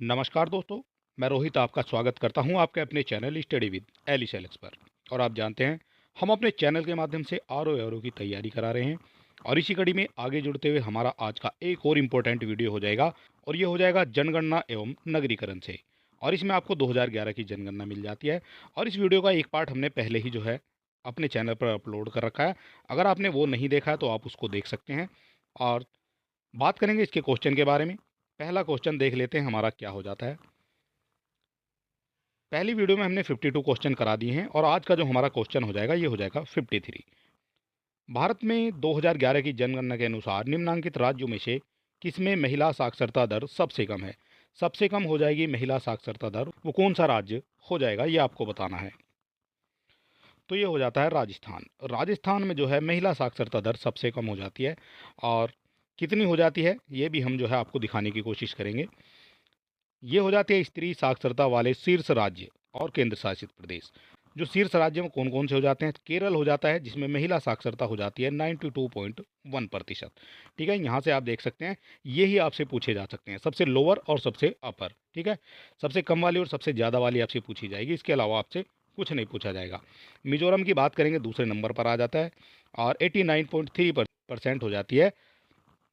नमस्कार दोस्तों, मैं रोहित आपका स्वागत करता हूं आपके अपने channel study with Alice Alex पर। और आप जानते हैं, हम अपने चैनल के माध्यम से आर की तैयारी करा रहे हैं। और इसी कड़ी में आगे जुड़ते हुए हमारा आज का एक और इम्पोर्टेंट वीडियो हो जाएगा, और ये हो जाएगा जनगणना एवं नगरीकरण से। और इसमें आपको 2011 की जनगणना मिल जाती है। और इस वीडियो का एक पार्ट हमने पहले ही जो है अपने चैनल पर अपलोड कर रखा है। अगर आपने वो नहीं देखा है तो आप उसको देख सकते हैं। और बात करेंगे इसके क्वेश्चन के बारे में। पहला क्वेश्चन देख लेते हैं हमारा क्या हो जाता है। पहली वीडियो में हमने 52 क्वेश्चन करा दिए हैं, और आज का जो हमारा क्वेश्चन हो जाएगा ये हो जाएगा 53। भारत में 2011 की जनगणना के अनुसार निम्नांकित राज्यों में से किसमें महिला साक्षरता दर सबसे कम है। सबसे कम हो जाएगी महिला साक्षरता दर, वो कौन सा राज्य हो जाएगा ये आपको बताना है। तो ये हो जाता है राजस्थान। राजस्थान में जो है महिला साक्षरता दर सबसे कम हो जाती है। और कितनी हो जाती है ये भी हम जो है आपको दिखाने की कोशिश करेंगे। ये हो जाती है स्त्री साक्षरता वाले शीर्ष राज्य और केंद्र शासित प्रदेश। जो शीर्ष राज्य में कौन कौन से हो जाते हैं, केरल हो जाता है जिसमें महिला साक्षरता हो जाती है 92.1%। ठीक है, यहाँ से आप देख सकते हैं, ये ही आपसे पूछे जा सकते हैं, सबसे लोअर और सबसे अपर। ठीक है, सबसे कम वाली और सबसे ज़्यादा वाली आपसे पूछी जाएगी, इसके अलावा आपसे कुछ नहीं पूछा जाएगा। मिजोरम की बात करेंगे, दूसरे नंबर पर आ जाता है और 89.3% हो जाती है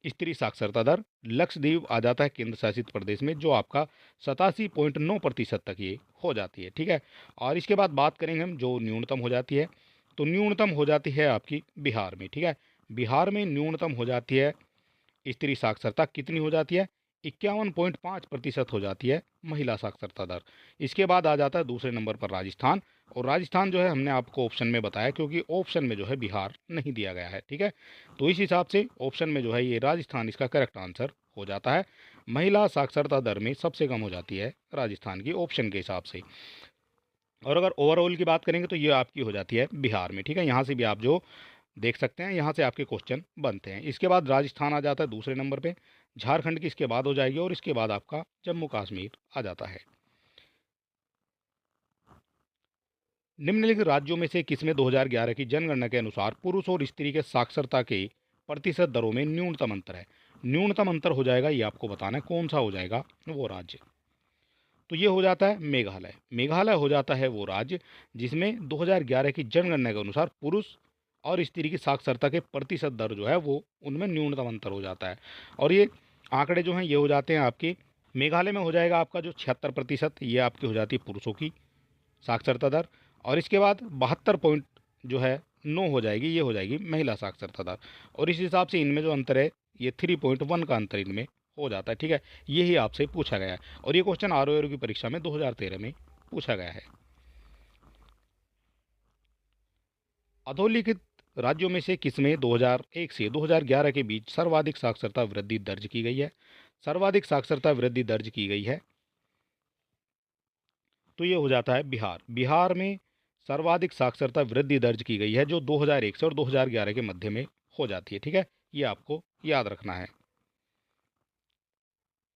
स्त्री साक्षरता दर। लक्षद्वीप आ जाता है केंद्र शासित प्रदेश में, जो आपका 87.9% तक ये हो जाती है। ठीक है, और इसके बाद बात करेंगे हम जो न्यूनतम हो जाती है। तो न्यूनतम हो जाती है आपकी बिहार में। ठीक है, बिहार में न्यूनतम हो जाती है स्त्री साक्षरता, कितनी हो जाती है, 51.5% हो जाती है महिला साक्षरता दर। इसके बाद आ जाता है दूसरे नंबर पर राजस्थान। और राजस्थान जो है हमने आपको ऑप्शन में बताया, क्योंकि ऑप्शन में जो है बिहार नहीं दिया गया है। ठीक है, तो इस हिसाब से ऑप्शन में जो है ये राजस्थान इसका करेक्ट आंसर हो जाता है। महिला साक्षरता दर में सबसे कम हो जाती है राजस्थान की, ऑप्शन के हिसाब से। और अगर ओवरऑल की बात करेंगे तो ये आपकी हो जाती है बिहार में। ठीक है, यहाँ से भी आप जो देख सकते हैं, यहाँ से आपके क्वेश्चन बनते हैं। इसके बाद राजस्थान आ जाता है दूसरे नंबर पे, झारखंड की इसके बाद हो जाएगी, और इसके बाद आपका जम्मू कश्मीर आ जाता है। निम्नलिखित राज्यों में से किसमें 2011 की जनगणना के अनुसार पुरुष और स्त्री के साक्षरता के प्रतिशत दरों में न्यूनतम अंतर है। न्यूनतम अंतर हो जाएगा, ये आपको बताना है कौन सा हो जाएगा वो राज्य। तो ये हो जाता है मेघालय। मेघालय हो जाता है वो राज्य जिसमें 2011 की जनगणना के अनुसार पुरुष और स्त्री की साक्षरता के प्रतिशत दर जो है वो उनमें न्यूनतम अंतर हो जाता है। और ये आंकड़े जो हैं ये हो जाते हैं आपके, मेघालय में हो जाएगा आपका जो 76%, ये आपकी हो जाती है पुरुषों की साक्षरता दर। और इसके बाद 72 पॉइंट जो है 9 हो जाएगी, ये हो जाएगी महिला साक्षरता दर। और इस हिसाब से इनमें जो अंतर है ये 3.1 का अंतर इनमें हो जाता है। ठीक है, यही आपसे पूछा गया है, और ये क्वेश्चन आर की परीक्षा में 2013 में पूछा गया है। अधोलिखित राज्यों में से किसमें 2001 से 2011 के बीच सर्वाधिक साक्षरता वृद्धि दर्ज की गई है। सर्वाधिक साक्षरता वृद्धि दर्ज की गई है, तो ये हो जाता है बिहार। बिहार में सर्वाधिक साक्षरता वृद्धि दर्ज की गई है, जो 2001 से और 2011 के मध्य में हो जाती है। ठीक है, ये आपको याद रखना है।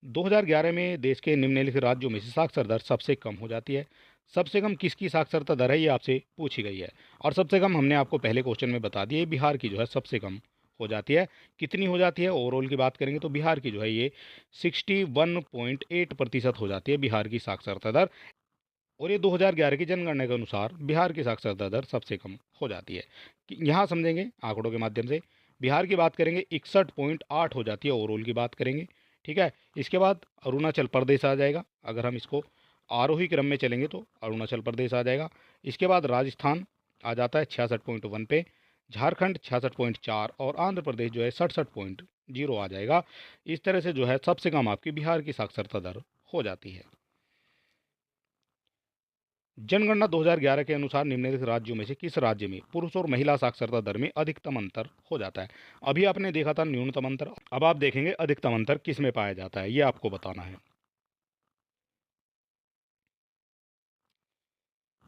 2011 में देश के निम्नलिखित राज्यों में से साक्षरता दर सबसे कम हो जाती है। सबसे कम किसकी साक्षरता दर है ये आपसे पूछी गई है, और सबसे कम हमने आपको पहले क्वेश्चन में बता दिया, बिहार की जो है सबसे कम हो जाती है। कितनी हो जाती है, ओवरऑल की बात करेंगे तो बिहार की जो है ये 61.8% हो जाती है बिहार की साक्षरता दर। और ये 2011 की जनगणना के अनुसार बिहार की साक्षरता दर सबसे कम हो जाती है। यहाँ समझेंगे आंकड़ों के माध्यम से। बिहार की बात करेंगे 61.8 हो जाती है, ओवरऑल की बात करेंगे। ठीक है, इसके बाद अरुणाचल प्रदेश आ जाएगा। अगर हम इसको आरोही क्रम में चलेंगे तो अरुणाचल प्रदेश आ जाएगा। इसके बाद राजस्थान आ जाता है 66.1 पे, झारखंड 66.4, और आंध्र प्रदेश जो है 67.0 आ जाएगा। इस तरह से जो है सबसे कम आपकी बिहार की साक्षरता दर हो जाती है। जनगणना 2011 के अनुसार निम्नलिखित राज्यों में से किस राज्य में पुरुष और महिला साक्षरता दर में अधिकतम अंतर हो जाता है। अभी आपने देखा था न्यूनतम अंतर, अब आप देखेंगे अधिकतम अंतर किस में पाया जाता है, ये आपको बताना है।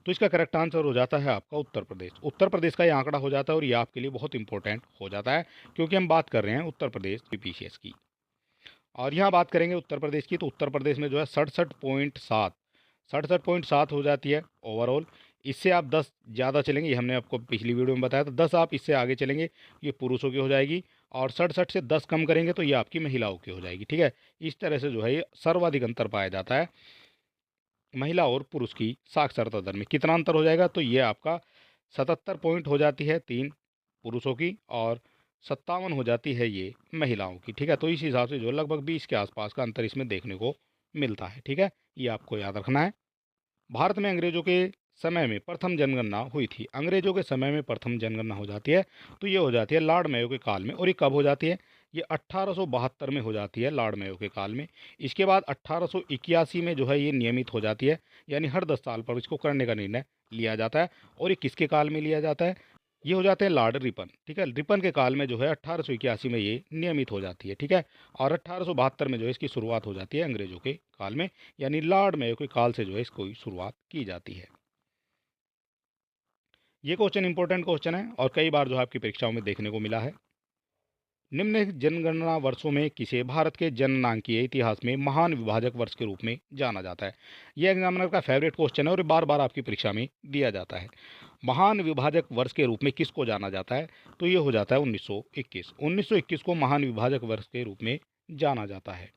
तो इसका करेक्ट आंसर हो जाता है आपका उत्तर प्रदेश। उत्तर प्रदेश का ये आंकड़ा हो जाता है, और ये आपके लिए बहुत इंपॉर्टेंट हो जाता है, क्योंकि हम बात कर रहे हैं उत्तर प्रदेश पीपीसीएस की। और यहाँ बात करेंगे उत्तर प्रदेश की, तो उत्तर प्रदेश में जो है 67.7 हो जाती है ओवरऑल। इससे आप 10 ज़्यादा चलेंगे, ये हमने आपको पिछली वीडियो में बताया था, 10 आप इससे आगे चलेंगे ये पुरुषों की हो जाएगी। और 67 से 10 कम करेंगे तो ये आपकी महिलाओं की हो जाएगी। ठीक है, इस तरह से जो है ये सर्वाधिक अंतर पाया जाता है महिला और पुरुष की साक्षरता दर में। कितना अंतर हो जाएगा, तो ये आपका 77 पॉइंट हो जाती है 3 पुरुषों की और 57 हो जाती है ये महिलाओं की। ठीक है, तो इस हिसाब से जो लगभग 20 के आसपास का अंतर इसमें देखने को मिलता है। ठीक है, ये आपको याद रखना है। भारत में अंग्रेजों के समय में प्रथम जनगणना हुई थी। अंग्रेजों के समय में प्रथम जनगणना हो जाती है तो ये हो जाती है लॉर्ड मेयो के काल में। और ये कब हो जाती है, ये 1872 में हो जाती है लॉर्ड मेयो के काल में। इसके बाद 1881 में जो है ये नियमित हो जाती है, यानी हर 10 साल पर इसको करने का निर्णय लिया जाता है। और ये किसके काल में लिया जाता है, ये हो जाते हैं लॉर्ड रिपन। ठीक है, रिपन के काल में जो है 1881 में ये नियमित हो जाती है। ठीक है, और 1872 में जो है इसकी शुरुआत हो जाती है अंग्रेजों के काल में, यानी लॉर्ड मेयो के काल से जो है इसको शुरुआत की जाती है। ये क्वेश्चन इंपॉर्टेंट क्वेश्चन है और कई बार जो है आपकी परीक्षाओं में देखने को मिला है। निम्नलिखित जनगणना वर्षों में किसे भारत के जननांकीय इतिहास में महान विभाजक वर्ष के रूप में जाना जाता है। यह एग्जामिनर का फेवरेट क्वेश्चन है और बार बार आपकी परीक्षा में दिया जाता है। महान विभाजक वर्ष के रूप में किसको जाना जाता है, तो ये हो जाता है 1921। 1921 को महान विभाजक वर्ष के रूप में जाना जाता है।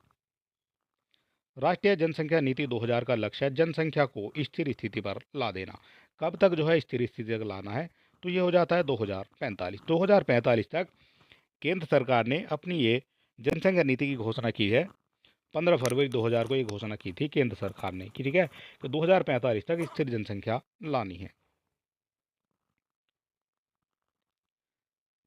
राष्ट्रीय जनसंख्या नीति 2000 का लक्ष्य है जनसंख्या को स्थिर स्थिति पर ला देना। कब तक जो है स्थिर स्थिति तक लाना है, तो ये हो जाता है 2045। 2045 तक केंद्र सरकार ने अपनी ये जनसंख्या नीति की घोषणा की है। 15 फरवरी 2000 को ये घोषणा की थी केंद्र सरकार ने कि ठीक है कि 2045 तक स्थिर जनसंख्या लानी है।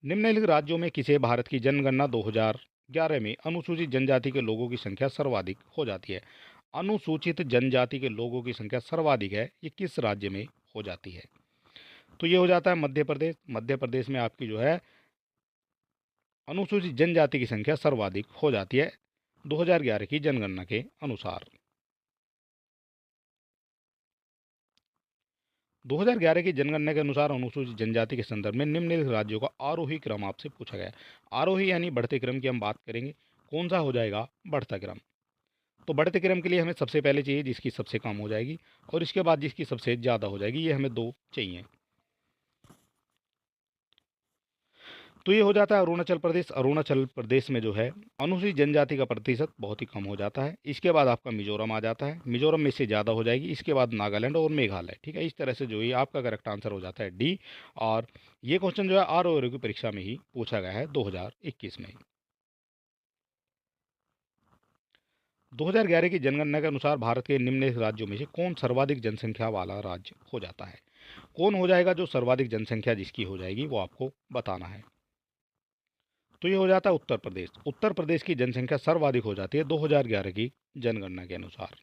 निम्नलिखित राज्यों में किसे भारत की जनगणना 2011 में अनुसूचित जनजाति के लोगों की संख्या सर्वाधिक हो जाती है। अनुसूचित जनजाति के लोगों की संख्या सर्वाधिक है, ये किस राज्य में हो जाती है, तो ये हो जाता है मध्य प्रदेश। मध्य प्रदेश में आपकी जो है अनुसूचित जनजाति की संख्या सर्वाधिक हो जाती है 2011 की जनगणना के अनुसार। 2011 की जनगणना के अनुसार अनुसूचित जनजाति के संदर्भ में निम्नलिखित राज्यों का आरोही क्रम आपसे पूछा गया है। आरोही यानी बढ़ते क्रम की हम बात करेंगे, कौन सा हो जाएगा बढ़ता क्रम। तो बढ़ते क्रम के लिए हमें सबसे पहले चाहिए जिसकी सबसे कम हो जाएगी और इसके बाद जिसकी सबसे ज़्यादा हो जाएगी, ये हमें दो चाहिए। तो ये हो जाता है अरुणाचल प्रदेश। अरुणाचल प्रदेश में जो है अनुसूचित जनजाति का प्रतिशत बहुत ही कम हो जाता है। इसके बाद आपका मिजोरम आ जाता है, मिजोरम में से ज़्यादा हो जाएगी। इसके बाद नागालैंड और मेघालय। ठीक है, इस तरह से जो है आपका करेक्ट आंसर हो जाता है डी। और ये क्वेश्चन जो है आर की परीक्षा में ही पूछा गया है 2021 में। 2011 की जनगणना के अनुसार भारत के निम्नलिखित राज्यों में से कौन सर्वाधिक जनसंख्या वाला राज्य हो जाता है। कौन हो जाएगा जो सर्वाधिक जनसंख्या जिसकी हो जाएगी वो आपको बताना है। तो ये हो जाता है उत्तर प्रदेश। उत्तर प्रदेश की जनसंख्या सर्वाधिक हो जाती है 2011 की जनगणना के अनुसार।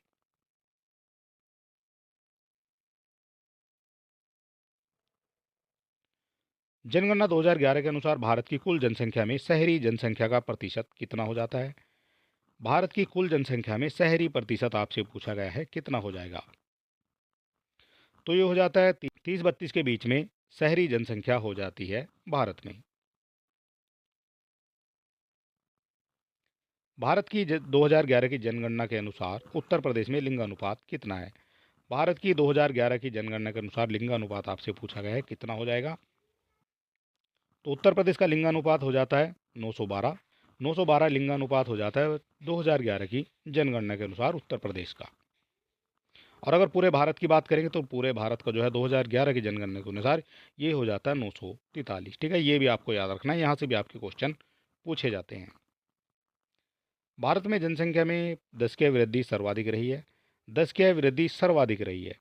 जनगणना 2011 के अनुसार भारत की कुल जनसंख्या में शहरी जनसंख्या का प्रतिशत कितना हो जाता है। भारत की कुल जनसंख्या में शहरी प्रतिशत आपसे पूछा गया है कितना हो जाएगा, तो ये हो जाता है 30-32 के बीच में शहरी जनसंख्या हो जाती है भारत में। भारत की 2011 की जनगणना के अनुसार उत्तर प्रदेश में लिंगानुपात कितना है। भारत की 2011 की जनगणना के अनुसार लिंगानुपात आपसे पूछा गया है कितना हो जाएगा। तो उत्तर प्रदेश का लिंगानुपात हो जाता है 912। 912 लिंगानुपात हो जाता है 2011 की जनगणना के अनुसार उत्तर प्रदेश का। और अगर पूरे भारत की बात करेंगे तो पूरे भारत का जो है 2011 की जनगणना के अनुसार ये हो जाता है 943। ठीक है, ये भी आपको याद रखना है, यहाँ से भी आपके क्वेश्चन पूछे जाते हैं। भारत में जनसंख्या में 10 की वृद्धि सर्वाधिक रही है। 10 की वृद्धि सर्वाधिक रही है,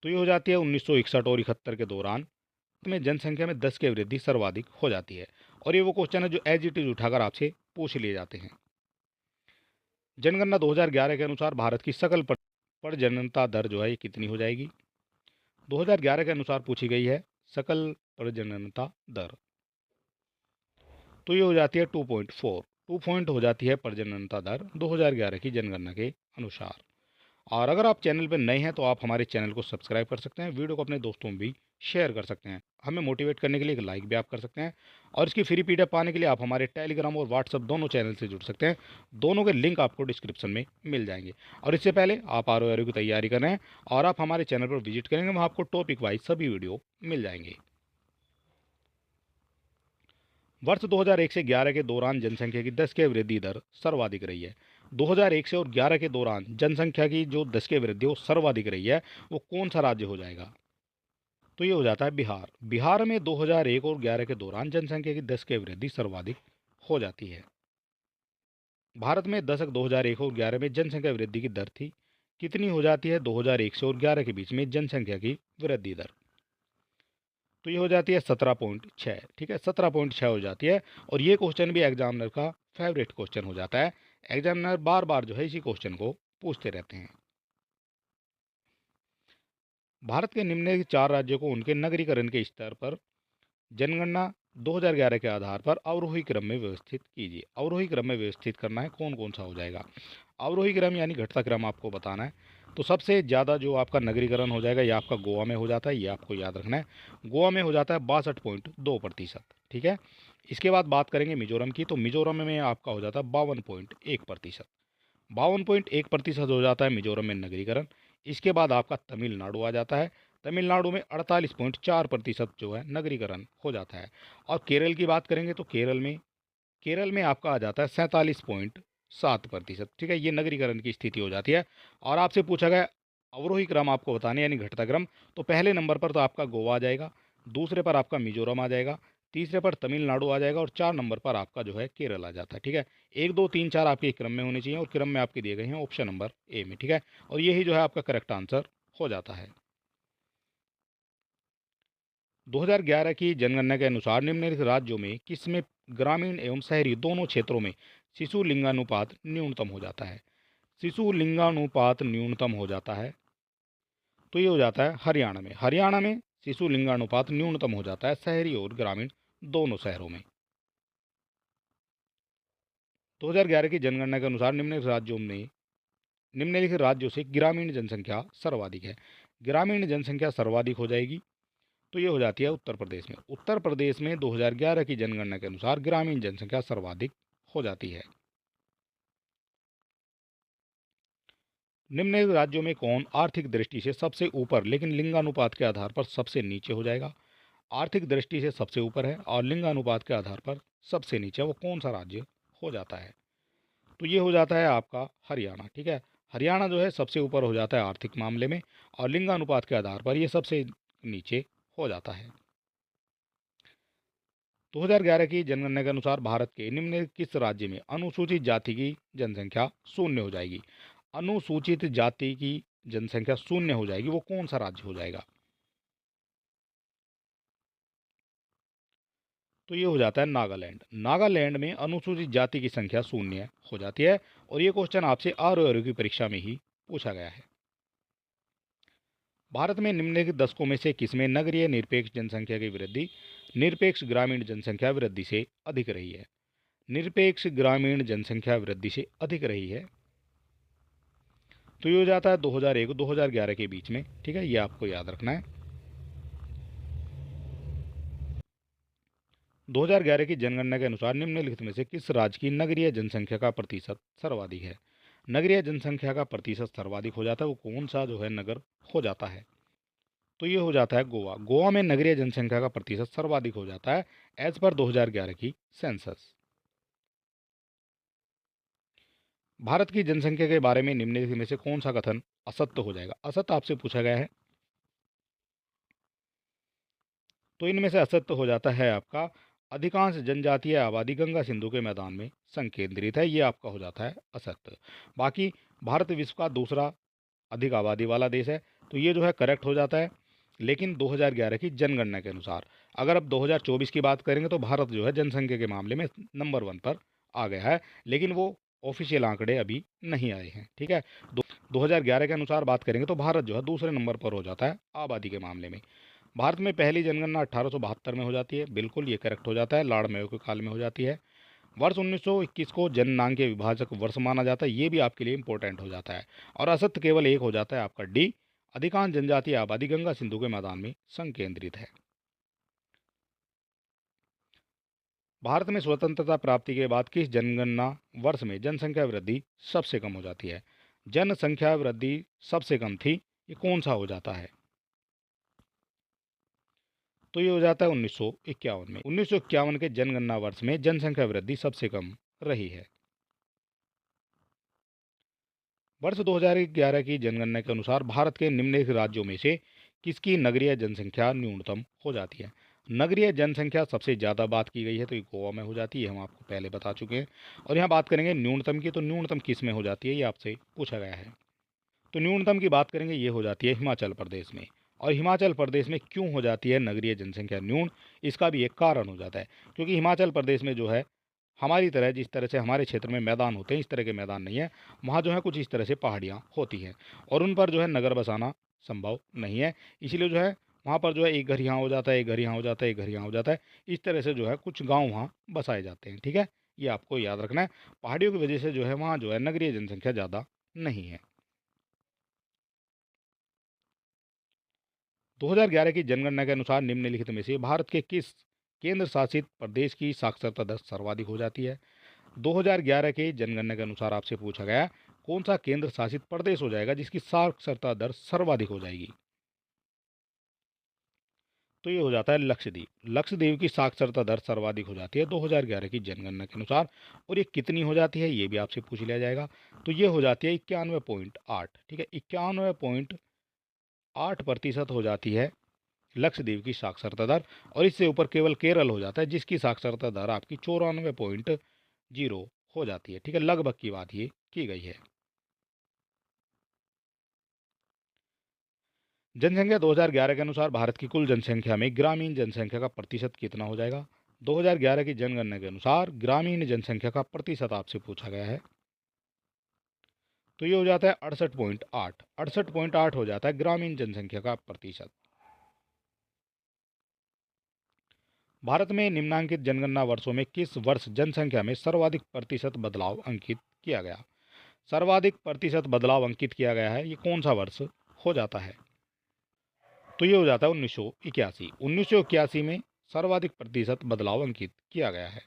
तो ये हो जाती है 1961 और 71 के दौरान में जनसंख्या में 10 की वृद्धि सर्वाधिक हो जाती है। और ये वो क्वेश्चन है जो एज इट इज उठाकर आपसे पूछ लिए जाते हैं। जनगणना 2011 के अनुसार भारत की सकल प्रजननता दर जो है ये कितनी हो जाएगी। 2011 के अनुसार पूछी गई है सकल प्रजननता दर, तो ये हो जाती है 2.4। 2 पॉइंट हो जाती है प्रजननता दर 2011 की जनगणना के अनुसार। और अगर आप चैनल पर नए हैं तो आप हमारे चैनल को सब्सक्राइब कर सकते हैं, वीडियो को अपने दोस्तों में भी शेयर कर सकते हैं। हमें मोटिवेट करने के लिए एक लाइक भी आप कर सकते हैं। और इसकी फ्री पीडीएफ पाने के लिए आप हमारे टेलीग्राम और व्हाट्सअप दोनों चैनल से जुड़ सकते हैं। दोनों के लिंक आपको डिस्क्रिप्शन में मिल जाएंगे। और इससे पहले आप आर की तैयारी कर रहे हैं और आप हमारे चैनल पर विजिट करेंगे, वहाँ आपको टॉपिक वाइज सभी वीडियो मिल जाएंगे। वर्ष 2001 से 11 के दौरान जनसंख्या की 10 की वृद्धि दर सर्वाधिक रही है। 2001 से और 11 के दौरान जनसंख्या की जो 10 की वृद्धि वो सर्वाधिक रही है, वो कौन सा राज्य हो जाएगा? तो ये हो जाता है बिहार। बिहार में 2001 और 11 के दौरान जनसंख्या की 10 की वृद्धि सर्वाधिक हो जाती है। भारत में दशक 2001 और 11 में जनसंख्या वृद्धि की दर थी, कितनी हो जाती है 2001 से और 11 के बीच में जनसंख्या की वृद्धि दर? तो ये हो जाती है 17.6। ठीक है, 17.6 हो जाती है। और ये क्वेश्चन भी एग्जामिनर का फेवरेट क्वेश्चन हो जाता है। एग्जामिनर बार बार जो है इसी क्वेश्चन को पूछते रहते हैं। भारत के निम्नलिखित 4 राज्यों को उनके नगरीकरण के स्तर पर जनगणना 2011 के आधार पर अवरोही क्रम में व्यवस्थित कीजिए। अवरोही क्रम में व्यवस्थित करना है, कौन कौन सा हो जाएगा? अवरोही क्रम यानी घटता क्रम आपको बताना है। तो सबसे ज़्यादा जो आपका नगरीकरण हो जाएगा ये आपका गोवा में हो जाता है, ये आपको याद रखना है। गोवा में हो जाता है 62.2%। ठीक है, इसके बाद बात करेंगे मिजोरम की, तो मिजोरम में आपका हो जाता है 52.1%। 52.1% हो जाता है मिजोरम में नगरीकरण। इसके बाद आपका तमिलनाडु आ जाता है। तमिलनाडु में 48.4% जो है नगरीकरण हो जाता है। और केरल की बात करेंगे तो केरल में आपका आ जाता है 47.7%। ठीक है, ये नगरीकरण की स्थिति हो जाती है। और आपसे पूछा गया अवरोही क्रम आपको बताने यानी घटता क्रम, तो पहले नंबर पर तो आपका गोवा आ जाएगा, दूसरे पर आपका मिजोरम आ जाएगा, तीसरे पर तमिलनाडु आ जाएगा और 4 नंबर पर आपका जो है केरल आ जाता है। ठीक है, 1 2 3 4 आपके क्रम में होने चाहिए और क्रम में आपके दिए गए हैं ऑप्शन नंबर ए में। ठीक है, और यही जो है आपका करेक्ट आंसर हो जाता है। 2011 की जनगणना के अनुसार निम्नलिखित राज्यों में किसमें ग्रामीण एवं शहरी दोनों क्षेत्रों में शिशु लिंगानुपात न्यूनतम हो जाता है? शिशु लिंगानुपात न्यूनतम हो जाता है, तो ये हो जाता है हरियाणा में। हरियाणा में शिशु लिंगानुपात न्यूनतम हो जाता है शहरी और ग्रामीण दोनों शहरों में। 2011 की जनगणना के अनुसार निम्नलिखित राज्यों से ग्रामीण जनसंख्या सर्वाधिक है। ग्रामीण जनसंख्या सर्वाधिक हो जाएगी, तो ये हो जाती है उत्तर प्रदेश में। उत्तर प्रदेश में 2011 की जनगणना के अनुसार ग्रामीण जनसंख्या सर्वाधिक हो जाती है। निम्नलिखित राज्यों में कौन आर्थिक दृष्टि से सबसे ऊपर लेकिन लिंगानुपात के आधार पर सबसे नीचे हो जाएगा? आर्थिक दृष्टि से सबसे ऊपर है और लिंगानुपात के आधार पर सबसे नीचे, वो कौन सा राज्य हो जाता है? तो ये हो जाता है आपका हरियाणा। ठीक है, हरियाणा जो है सबसे ऊपर हो जाता है आर्थिक मामले में और लिंगानुपात के आधार पर ये सबसे नीचे हो जाता है। 2011 की जनगणना के अनुसार भारत के निम्नलिखित किस राज्य में अनुसूचित जाति की जनसंख्या शून्य हो जाएगी? अनुसूचित जाति की जनसंख्या शून्य हो जाएगी, वो कौन सा राज्य हो जाएगा? तो ये हो जाता है नागालैंड। नागालैंड में अनुसूचित जाति की संख्या शून्य हो जाती है और ये क्वेश्चन आपसे आर की परीक्षा में ही पूछा गया है। भारत में निम्नलिखित दशकों में से किसमें नगरीय निरपेक्ष जनसंख्या की वृद्धि निरपेक्ष ग्रामीण जनसंख्या वृद्धि से अधिक रही है? निरपेक्ष ग्रामीण जनसंख्या वृद्धि से अधिक रही है, तो ये हो जाता है 2001 2011 के बीच में। ठीक है, ये आपको याद रखना है। 2011 की जनगणना के अनुसार निम्नलिखित में से किस राज्य की नगरीय जनसंख्या का प्रतिशत सर्वाधिक है? नगरीय जनसंख्या का प्रतिशत सर्वाधिक हो जाता है, वो कौन सा जो है नगर हो जाता है? तो ये हो जाता है गोवा। गोवा में नगरीय जनसंख्या का प्रतिशत सर्वाधिक हो जाता है एज पर 2011 की सेंसस। भारत की जनसंख्या के बारे में निम्नलिखित में से कौन सा कथन असत्य हो जाएगा? असत्य आपसे पूछा गया है, तो इनमें से असत्य हो जाता है आपका अधिकांश जनजातीय आबादी गंगा सिंधु के मैदान में संकेंद्रित है, ये आपका हो जाता है असत्य। बाकी भारत विश्व का दूसरा अधिक आबादी वाला देश है, तो ये जो है करेक्ट हो जाता है। लेकिन 2011 की जनगणना के अनुसार अगर अब 2024 की बात करेंगे तो भारत जो है जनसंख्या के मामले में नंबर 1 पर आ गया है, लेकिन वो ऑफिशियल आंकड़े अभी नहीं आए हैं। ठीक है, 2011 के अनुसार बात करेंगे तो भारत जो है दूसरे नंबर पर हो जाता है आबादी के मामले में। भारत में पहली जनगणना 1872 में हो जाती है, बिल्कुल ये करेक्ट हो जाता है, लॉर्ड मेयो के काल में हो जाती है। वर्ष 1921 को जननांग के विभाजक वर्ष माना जाता है, ये भी आपके लिए इंपॉर्टेंट हो जाता है। और असत्य केवल एक हो जाता है आपका डी, अधिकांश जनजातीय आबादी गंगा सिंधु के मैदान में संकेंद्रित है। भारत में स्वतंत्रता प्राप्ति के बाद किस जनगणना वर्ष में जनसंख्या वृद्धि सबसे कम हो जाती है? जनसंख्या वृद्धि सबसे कम थी, ये कौन सा हो जाता है? तो ये हो जाता है 1951 में। 1951 के जनगणना वर्ष में जनसंख्या वृद्धि सबसे कम रही है। वर्ष 2011 की जनगणना के अनुसार भारत के निम्नलिखित राज्यों में से किसकी नगरीय जनसंख्या न्यूनतम हो जाती है। नगरीय जनसंख्या सबसे ज़्यादा बात की गई है तो ये गोवा में हो जाती है, हम आपको पहले बता चुके हैं। और यहाँ बात करेंगे न्यूनतम की, तो न्यूनतम किस में हो जाती है ये आपसे पूछा गया है। तो न्यूनतम की बात करेंगे, ये हो जाती है हिमाचल प्रदेश में। और हिमाचल प्रदेश में क्यों हो जाती है नगरीय जनसंख्या न्यून, इसका भी एक कारण हो जाता है, क्योंकि हिमाचल प्रदेश में जो है हमारी तरह, जिस तरह से हमारे क्षेत्र में मैदान होते हैं इस तरह के मैदान नहीं है। वहाँ जो है कुछ इस तरह से पहाड़ियाँ होती हैं और उन पर जो है नगर बसाना संभव नहीं है। इसीलिए जो है वहाँ पर जो है एक घर यहाँ हो जाता है, एक घर यहाँ हो जाता है, एक घर यहाँ हो जाता है। इस तरह से जो है कुछ गाँव वहाँ बसाए जाते हैं। ठीक है, ये आपको याद रखना है। पहाड़ियों की वजह से जो है वहाँ जो है नगरीय जनसंख्या ज़्यादा नहीं है। 2011 की जनगणना के अनुसार निम्नलिखित में से भारत के किस केंद्र शासित प्रदेश की साक्षरता दर सर्वाधिक हो जाती है। 2011 के जनगणना के अनुसार आपसे पूछा गया कौन सा केंद्र शासित प्रदेश हो जाएगा जिसकी साक्षरता दर सर्वाधिक हो जाएगी। तो ये हो जाता है लक्षद्वीप। लक्षद्वीप की साक्षरता दर सर्वाधिक हो जाती है 2011 की जनगणना के अनुसार। और ये कितनी हो जाती है ये भी आपसे पूछ लिया जाएगा। तो ये हो जाती है 91.8। ठीक है, 91.8% हो जाती है लक्षद्वीप की साक्षरता दर। और इससे ऊपर केवल केरल हो जाता है जिसकी साक्षरता दर आपकी 94.0 हो जाती है। ठीक है, लगभग की बात ये की गई है। जनसंख्या 2011 के अनुसार भारत की कुल जनसंख्या में ग्रामीण जनसंख्या का प्रतिशत कितना हो जाएगा। 2011 की जनगणना के अनुसार ग्रामीण जनसंख्या का प्रतिशत आपसे पूछा गया है। तो ये हो जाता है 68.8। 68.8 हो जाता है ग्रामीण जनसंख्या का प्रतिशत। भारत में निम्नांकित जनगणना वर्षों में किस वर्ष जनसंख्या में सर्वाधिक प्रतिशत बदलाव अंकित किया गया। सर्वाधिक प्रतिशत बदलाव अंकित किया गया है, ये कौन सा वर्ष हो जाता है। तो ये हो जाता है 1981। 1981 में सर्वाधिक प्रतिशत बदलाव अंकित किया गया है।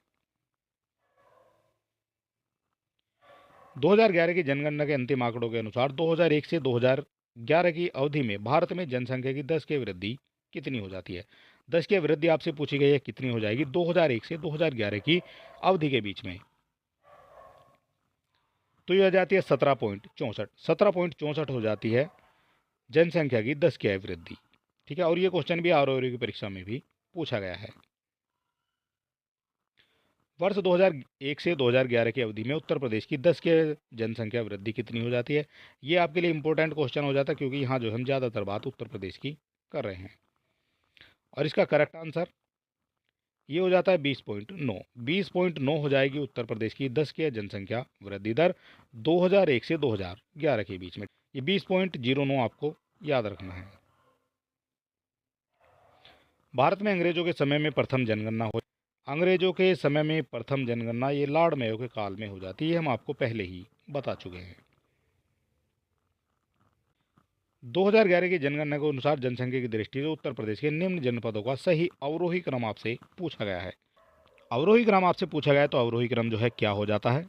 2011 की जनगणना के अंतिम आंकड़ों के अनुसार 2001 से 2011 की अवधि में भारत में जनसंख्या की 10 की वृद्धि कितनी हो जाती है। 10 की वृद्धि आपसे पूछी गई है कितनी हो जाएगी 2001 से 2011 की अवधि के बीच में। तो ये हो जाती है 17.64। 17.64 हो जाती है जनसंख्या की 10 की वृद्धि। ठीक है, और ये क्वेश्चन भी आरओआरयू की परीक्षा में भी पूछा गया है। वर्ष 2001 से 2011 की अवधि में उत्तर प्रदेश की 10 के जनसंख्या वृद्धि कितनी हो जाती है। ये आपके लिए इंपॉर्टेंट क्वेश्चन हो जाता है क्योंकि यहाँ जो हम ज़्यादातर बात उत्तर प्रदेश की कर रहे हैं। और इसका करेक्ट आंसर ये हो जाता है 20.9। 20.9 हो जाएगी उत्तर प्रदेश की 10 की जनसंख्या वृद्धि दर 2001 से 2011 के बीच में। ये 20.09 आपको याद रखना है। भारत में अंग्रेजों के समय में प्रथम जनगणना हो, अंग्रेजों के समय में प्रथम जनगणना ये लॉर्ड मेयो के काल में हो जाती है, हम आपको पहले ही बता चुके हैं। 2011 की जनगणना के अनुसार जनसंख्या की दृष्टि से उत्तर प्रदेश के निम्न जनपदों का सही अवरोही क्रम आपसे पूछा गया है। अवरोही क्रम आपसे पूछा गया है तो अवरोही क्रम जो है क्या हो जाता है।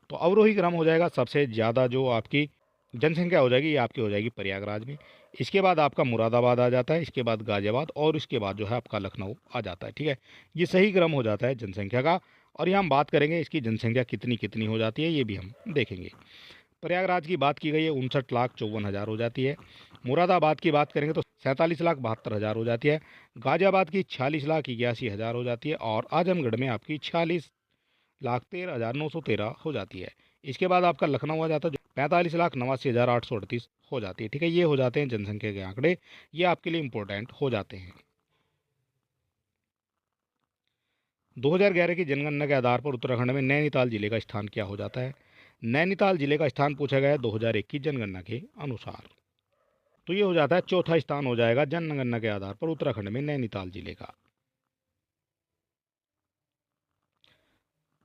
तो अवरोही क्रम हो जाएगा सबसे ज़्यादा जो आपकी जनसंख्या हो जाएगी ये आपकी हो जाएगी प्रयागराज में। इसके बाद आपका मुरादाबाद आ जाता है, इसके बाद गाजियाबाद और इसके बाद जो है आपका लखनऊ आ जाता है। ठीक है, ये सही क्रम हो जाता है जनसंख्या का। और यहाँ हम बात करेंगे इसकी जनसंख्या कितनी कितनी हो जाती है ये भी हम देखेंगे। प्रयागराज की बात की गई है 59,54,000 हो जाती है। मुरादाबाद की बात करेंगे तो 47,72,000 हो जाती है। गाजियाबाद की 46,81,000 हो जाती है। और आजमगढ़ में आपकी 46,13,913 हो जाती है। इसके बाद आपका लखनऊ आ जाता है जो 45,89,838 हो जाती है। ठीक है, ये हो जाते हैं जनसंख्या के आंकड़े, ये आपके लिए इंपॉर्टेंट हो जाते हैं। 2011 की जनगणना के आधार पर उत्तराखंड में नैनीताल जिले का स्थान क्या हो जाता है। नैनीताल जिले का स्थान पूछा गया है 2001 की जनगणना के अनुसार। तो ये हो जाता है चौथा स्थान हो जाएगा जनगणना के आधार पर उत्तराखंड में नैनीताल जिले का।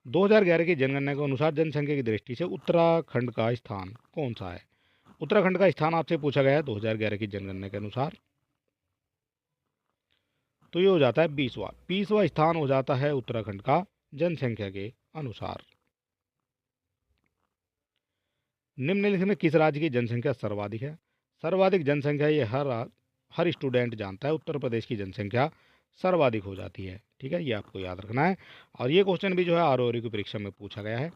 2011 की जनगणना के अनुसार जनसंख्या की दृष्टि से उत्तराखंड का स्थान कौन सा है। उत्तराखंड का स्थान आपसे पूछा गया है 2011 की जनगणना के अनुसार। तो ये हो जाता है 20वां। 20वां स्थान हो जाता है उत्तराखंड का जनसंख्या के अनुसार। निम्नलिखित में किस राज्य की जनसंख्या सर्वाधिक है। सर्वाधिक जनसंख्या ये हर हर स्टूडेंट जानता है उत्तर प्रदेश की जनसंख्या सर्वाधिक हो जाती है। ठीक है, ये आपको याद रखना है। और ये क्वेश्चन भी जो है आरओआरबी की परीक्षा में पूछा गया है।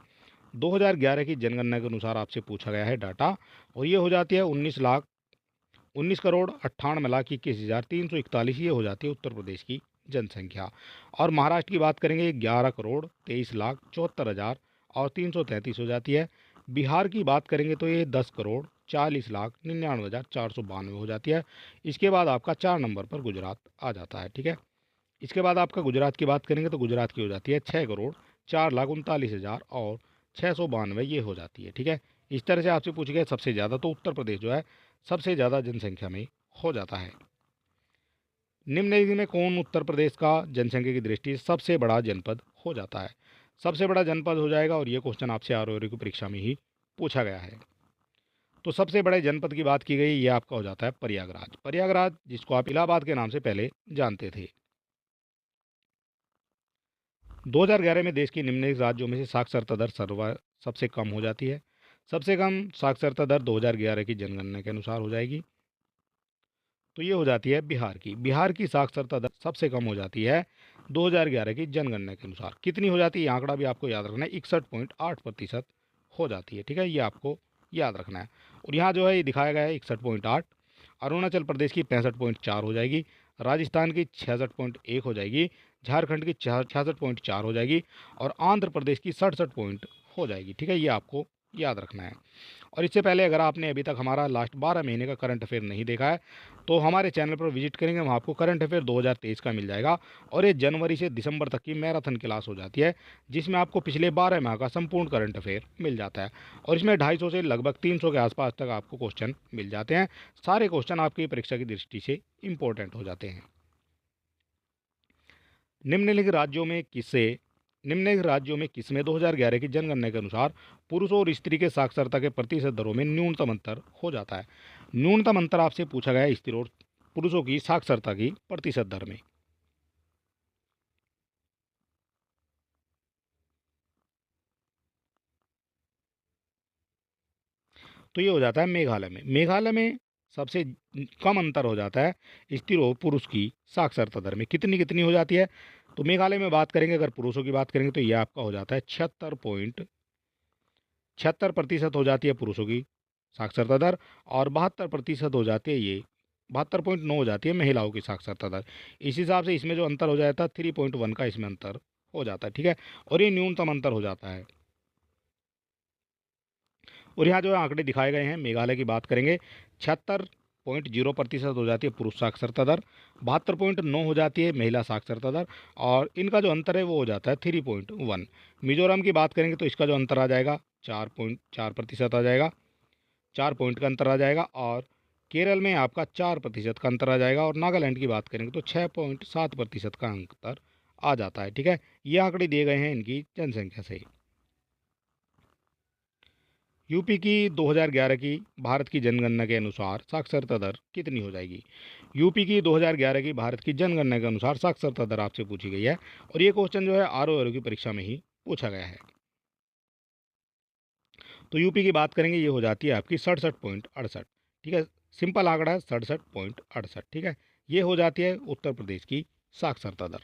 2011 की जनगणना के अनुसार आपसे पूछा गया है डाटा, और ये हो जाती है 19,98,98,21,341, ये हो जाती है उत्तर प्रदेश की जनसंख्या। और महाराष्ट्र की बात करेंगे 11,23,74,000 और 333 हो जाती है। बिहार की बात करेंगे तो ये 10,40,99,492 हो जाती है। इसके बाद आपका 4 नंबर पर गुजरात आ जाता है। ठीक है, इसके बाद आपका गुजरात की बात करेंगे तो गुजरात की हो जाती है 6,04,39,692, ये हो जाती है। ठीक है, इस तरह से आपसे पूछ गया सबसे ज़्यादा, तो उत्तर प्रदेश जो है सबसे ज़्यादा जनसंख्या में हो जाता है। निम्नलिखित में कौन उत्तर प्रदेश का जनसंख्या की दृष्टि से सबसे बड़ा जनपद हो जाता है? सबसे बड़ा जनपद हो जाएगा, और ये क्वेश्चन आपसे आरओआरबी की परीक्षा में ही पूछा गया है। तो सबसे बड़े जनपद की बात की गई, ये आपका हो जाता है प्रयागराज। प्रयागराज जिसको आप इलाहाबाद के नाम से पहले जानते थे। 2011 में देश के निम्नलिखित राज्यों में से साक्षरता दर सबसे कम हो जाती है। सबसे कम साक्षरता दर 2011 की जनगणना के अनुसार हो जाएगी, तो ये हो जाती है बिहार की। बिहार की साक्षरता दर सबसे कम हो जाती है 2011 की जनगणना के अनुसार। कितनी हो जाती है, ये आंकड़ा भी आपको याद रखना है, 61.8% हो जाती है। ठीक है, ये आपको याद रखना है। और यहाँ जो है ये दिखाया गया है 61.8। अरुणाचल प्रदेश की 65.4 हो जाएगी, राजस्थान की 66.1 हो जाएगी, झारखंड की 66.4 हो जाएगी, और आंध्र प्रदेश की 67 पॉइंट हो जाएगी। ठीक है, ये आपको याद रखना है। और इससे पहले अगर आपने अभी तक हमारा लास्ट 12 महीने का करंट अफेयर नहीं देखा है, तो हमारे चैनल पर विजिट करेंगे, वहाँ आपको करंट अफेयर 2023 का मिल जाएगा। और ये जनवरी से दिसंबर तक की मैराथन क्लास हो जाती है, जिसमें आपको पिछले 12 माह का संपूर्ण करंट अफेयर मिल जाता है। और इसमें 250 से लगभग 300 के आसपास तक आपको क्वेश्चन मिल जाते हैं। सारे क्वेश्चन आपकी परीक्षा की दृष्टि से इंपॉर्टेंट हो जाते हैं। निम्नलिखित राज्यों में किसे निम्नलिखित राज्यों में किसमें 2011 की जनगणना के अनुसार पुरुषों और स्त्री के साक्षरता के प्रतिशत दरों में न्यूनतम अंतर हो जाता है? न्यूनतम अंतर आपसे पूछा गया है स्त्री और पुरुषों की साक्षरता की प्रतिशत दर में। तो ये हो जाता है मेघालय में। मेघालय में सबसे कम अंतर हो जाता है स्त्री और पुरुष की साक्षरता दर में। कितनी कितनी हो जाती है, तो मेघालय में बात करेंगे, अगर पुरुषों की बात करेंगे तो ये आपका हो जाता है 76.76% हो जाती है पुरुषों की साक्षरता दर, और 72% हो जाती है, ये 72.9 हो जाती है महिलाओं की साक्षरता दर। इस हिसाब से इसमें जो अंतर हो जाता है 3.1 का इसमें अंतर हो जाता है। ठीक है, और ये न्यूनतम अंतर हो जाता है। और यहाँ जो है आंकड़े दिखाए गए हैं, मेघालय की बात करेंगे 76.0% हो जाती है पुरुष साक्षरता दर, 72.9 हो जाती है महिला साक्षरता दर, और इनका जो अंतर है वो हो जाता है 3.1। मिजोरम की बात करेंगे तो इसका जो अंतर आ जाएगा 4.4% आ जाएगा, 4 पॉइंट का अंतर आ जाएगा। और केरल में आपका 4% का अंतर आ जाएगा, और नागालैंड की बात करेंगे तो 6.7% का अंतर आ जाता है। ठीक है, ये आंकड़े दिए गए हैं इनकी जनसंख्या से। यूपी की 2011 की भारत की जनगणना के अनुसार साक्षरता दर कितनी हो जाएगी? यूपी की 2011 की भारत की जनगणना के अनुसार साक्षरता दर आपसे पूछी गई है, और ये क्वेश्चन जो है आरओआरबी की परीक्षा में ही पूछा गया है। तो यूपी की बात करेंगे, ये हो जाती है आपकी 67.68। ठीक है, सिंपल आंकड़ा है 67.68। ठीक है, ये हो जाती है उत्तर प्रदेश की साक्षरता दर।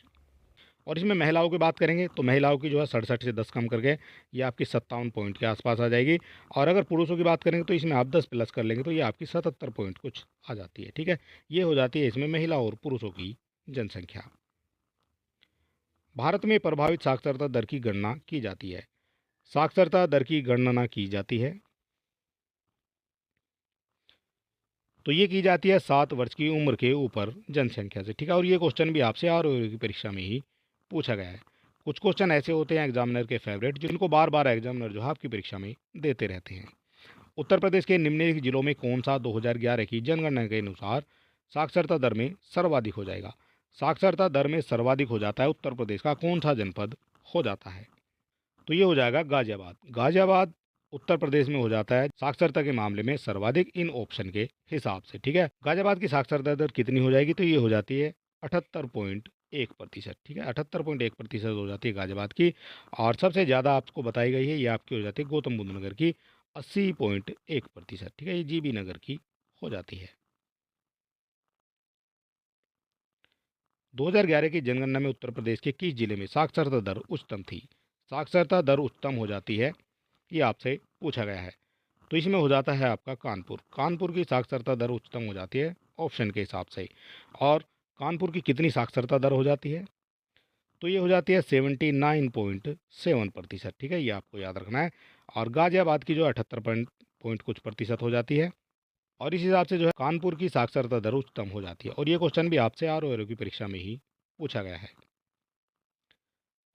और इसमें महिलाओं की बात करेंगे तो महिलाओं की जो है 67 से 10 कम करके ये आपकी 57 पॉइंट के आसपास आ जाएगी। और अगर पुरुषों की बात करेंगे तो इसमें आप 10 प्लस कर लेंगे तो ये आपकी 77 पॉइंट कुछ आ जाती है। ठीक है, ये हो जाती है इसमें महिला और पुरुषों की जनसंख्या। भारत में प्रभावित साक्षरता दर की गणना की जाती है। साक्षरता दर की गणना की जाती है, तो ये की जाती है 7 वर्ष की उम्र के ऊपर जनसंख्या से। ठीक है, और ये क्वेश्चन भी आपसे आरओआरबी की परीक्षा में ही पूछा गया है। कुछ क्वेश्चन ऐसे होते हैं एग्जामिनर के फेवरेट, जिनको बार बार एग्जामिनर जो है आपकी परीक्षा में देते रहते हैं। उत्तर प्रदेश के निम्नलिखित जिलों में कौन सा 2011 की जनगणना के अनुसार साक्षरता दर में सर्वाधिक हो जाएगा? साक्षरता दर में सर्वाधिक हो जाता है उत्तर प्रदेश का कौन सा जनपद हो जाता है? तो ये हो जाएगा गाजियाबाद। गाजियाबाद उत्तर प्रदेश में हो जाता है साक्षरता के मामले में सर्वाधिक इन ऑप्शन के हिसाब से। ठीक है, गाजियाबाद की साक्षरता दर कितनी हो जाएगी, तो ये हो जाती है 78.1%। ठीक है, 78.1% हो जाती है गाजियाबाद की। और सबसे ज़्यादा आपको बताई गई है ये आपकी हो जाती है गौतम बुद्ध नगर की 80.1%। ठीक है, ये जीबी नगर की हो जाती है। 2011 की जनगणना में उत्तर प्रदेश के किस जिले में साक्षरता दर उच्चतम थी? साक्षरता दर उच्चतम हो जाती है, ये आपसे पूछा गया है। तो इसमें हो जाता है आपका कानपुर। कानपुर की साक्षरता दर उच्चतम हो जाती है ऑप्शन के हिसाब से। और कानपुर की कितनी साक्षरता दर हो जाती है? तो ये हो जाती है 79.7%। ठीक है, ये आपको याद रखना है। और गाजियाबाद की जो 78 पॉइंट कुछ प्रतिशत हो जाती है। और इस हिसाब से जो है कानपुर की साक्षरता दर उच्चतम हो जाती है। और ये क्वेश्चन भी आपसे आर की परीक्षा में ही पूछा गया है।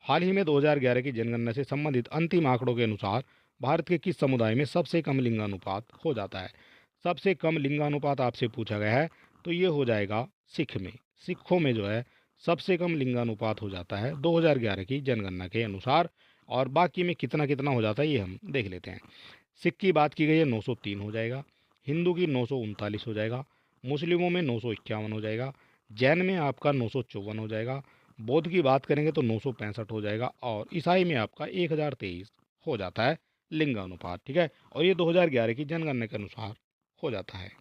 हाल ही में 2011 की जनगणना से संबंधित अंतिम आंकड़ों के अनुसार भारत के किस समुदाय में सबसे कम लिंगानुपात हो जाता है? सबसे कम लिंगानुपात आपसे पूछा गया है, तो ये हो जाएगा सिख में। सिखों में जो है सबसे कम लिंगानुपात हो जाता है 2011 की जनगणना के अनुसार। और बाकी में कितना कितना हो जाता है ये हम देख लेते हैं। सिख की बात की गई है 903 हो जाएगा, हिंदू की 939 हो जाएगा, मुस्लिमों में 951 हो जाएगा, जैन में आपका 954 हो जाएगा, बौद्ध की बात करेंगे तो 965 हो जाएगा, और ईसाई में आपका 1023 हो जाता है लिंगानुपात। ठीक है, और ये 2011 की जनगणना के अनुसार हो जाता है।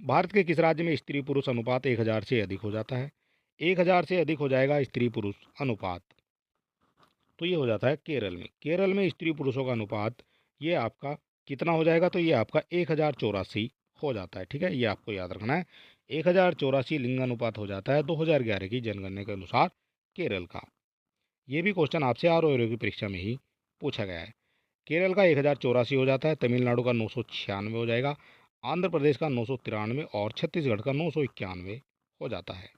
भारत के किस राज्य में स्त्री पुरुष अनुपात 1000 से अधिक हो जाता है? 1000 से अधिक हो जाएगा स्त्री पुरुष अनुपात, तो ये हो जाता है केरल में। केरल में स्त्री पुरुषों का अनुपात ये आपका कितना हो जाएगा? तो ये आपका 1084 हो जाता है। ठीक है, ये आपको याद रखना है। 1084 लिंगानुपात हो जाता है 2011 की जनगणना के अनुसार केरल का। ये भी क्वेश्चन आपसे आर की परीक्षा में ही पूछा गया है। केरल का 1084 हो जाता है, तमिलनाडु का 996 हो जाएगा, आंध्र प्रदेश का 993 और छत्तीसगढ़ का 991 हो जाता है।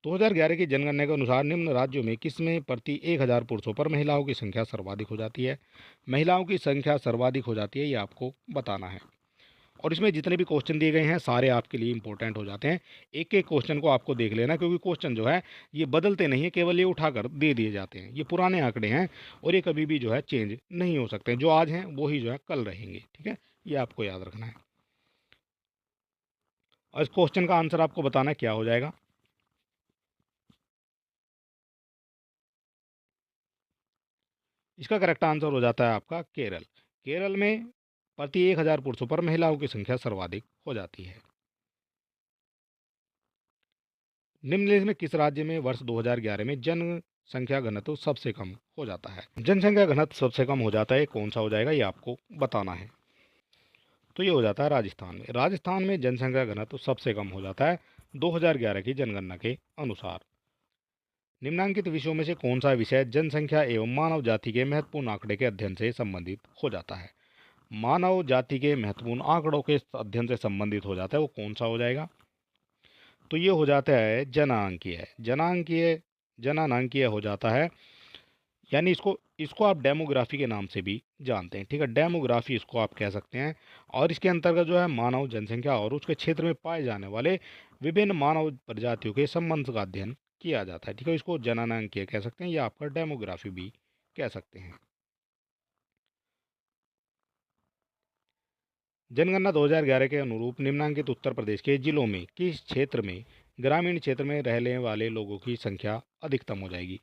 2011 की जनगणना के अनुसार निम्न राज्यों में किसमें प्रति 1000 पुरुषों पर महिलाओं की संख्या सर्वाधिक हो जाती है? महिलाओं की संख्या सर्वाधिक हो जाती है, ये आपको बताना है। और इसमें जितने भी क्वेश्चन दिए गए हैं सारे आपके लिए इंपॉर्टेंट हो जाते हैं। एक एक क्वेश्चन को आपको देख लेना, क्योंकि क्वेश्चन जो है ये बदलते नहीं है, केवल ये उठाकर दे दिए जाते हैं। ये पुराने आंकड़े हैं और ये कभी भी जो है चेंज नहीं हो सकते हैं। जो आज हैं वो ही जो है कल रहेंगे। ठीक है, ये आपको याद रखना है। और इस क्वेश्चन का आंसर आपको बताना है क्या हो जाएगा। इसका करेक्ट आंसर हो जाता है आपका केरल। केरल में प्रति 1000 पुरुषों पर महिलाओं की संख्या सर्वाधिक हो जाती है। निम्नलिखित में किस राज्य में वर्ष 2011 में जनसंख्या घनत्व सबसे कम हो जाता है? जनसंख्या घनत्व सबसे कम हो जाता है, कौन सा हो जाएगा ये आपको बताना है। तो ये हो जाता है राजस्थान में। राजस्थान में जनसंख्या घनत्व सबसे कम हो जाता है 2011 की जनगणना के अनुसार। निम्नांकित विषयों में से कौन सा विषय जनसंख्या एवं मानव जाति के महत्वपूर्ण आंकड़े के अध्ययन से संबंधित हो जाता है? मानव जाति के महत्वपूर्ण आंकड़ों के अध्ययन से संबंधित हो जाता है, वो कौन सा हो जाएगा? तो ये हो जाता है जनांकीय। जननांकीय हो जाता है, यानी इसको इसको आप डेमोग्राफी के नाम से भी जानते हैं। ठीक है, डेमोग्राफी इसको आप कह सकते हैं। और इसके अंतर्गत जो है मानव जनसंख्या और उसके क्षेत्र में पाए जाने वाले विभिन्न मानव प्रजातियों के संबंध का अध्ययन किया जाता है। ठीक है, इसको जननांकीय कह सकते हैं या आपका डेमोग्राफी भी कह सकते हैं। जनगणना 2011 के अनुरूप निम्नांकित उत्तर प्रदेश के जिलों में किस क्षेत्र में ग्रामीण क्षेत्र में रहने वाले लोगों की संख्या अधिकतम हो जाएगी?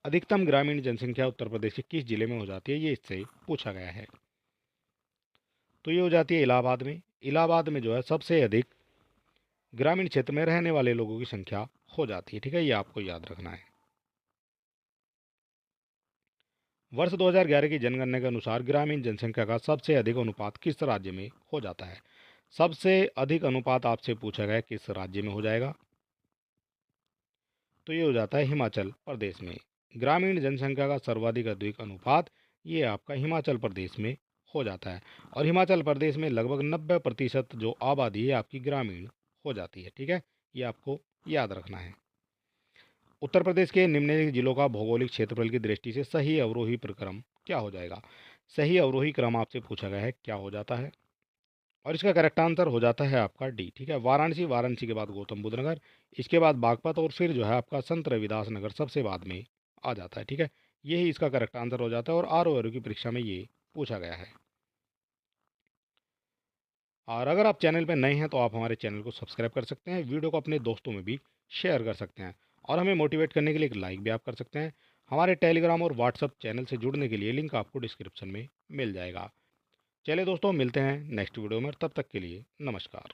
अधिकतम ग्रामीण जनसंख्या उत्तर प्रदेश के किस जिले में हो जाती है, ये इससे पूछा गया है। तो ये हो जाती है इलाहाबाद में। इलाहाबाद में जो है सबसे अधिक ग्रामीण क्षेत्र में रहने वाले लोगों की संख्या हो जाती है। ठीक है, ये आपको याद रखना है। वर्ष 2011 की जनगणना के अनुसार ग्रामीण जनसंख्या का सबसे अधिक अनुपात किस राज्य में हो जाता है? सबसे अधिक अनुपात आपसे पूछा गया किस राज्य में हो जाएगा? तो ये हो जाता है हिमाचल प्रदेश में। ग्रामीण जनसंख्या का सर्वाधिक अधिक अनुपात ये आपका हिमाचल प्रदेश में हो जाता है। और हिमाचल प्रदेश में लगभग 90% जो आबादी है आपकी ग्रामीण हो जाती है। ठीक है, ये आपको याद रखना है। उत्तर प्रदेश के निम्नलिखित जिलों का भौगोलिक क्षेत्रफल की दृष्टि से सही अवरोही प्रक्रम क्या हो जाएगा? सही अवरोही क्रम आपसे पूछा गया है, क्या हो जाता है? और इसका करेक्ट आंसर हो जाता है आपका डी। ठीक है, वाराणसी। वाराणसी के बाद गौतम बुद्ध नगर, इसके बाद बागपत, और फिर जो है आपका संत रविदास नगर सबसे बाद में आ जाता है। ठीक है, यही इसका करेक्ट आंसर हो जाता है। और आर की परीक्षा में ये पूछा गया है। और अगर आप चैनल पर नए हैं तो आप हमारे चैनल को सब्सक्राइब कर सकते हैं, वीडियो को अपने दोस्तों में भी शेयर कर सकते हैं, और हमें मोटिवेट करने के लिए एक लाइक भी आप कर सकते हैं। हमारे टेलीग्राम और व्हाट्सअप चैनल से जुड़ने के लिए लिंक आपको डिस्क्रिप्शन में मिल जाएगा। चलिए दोस्तों, मिलते हैं नेक्स्ट वीडियो में, तब तक के लिए नमस्कार।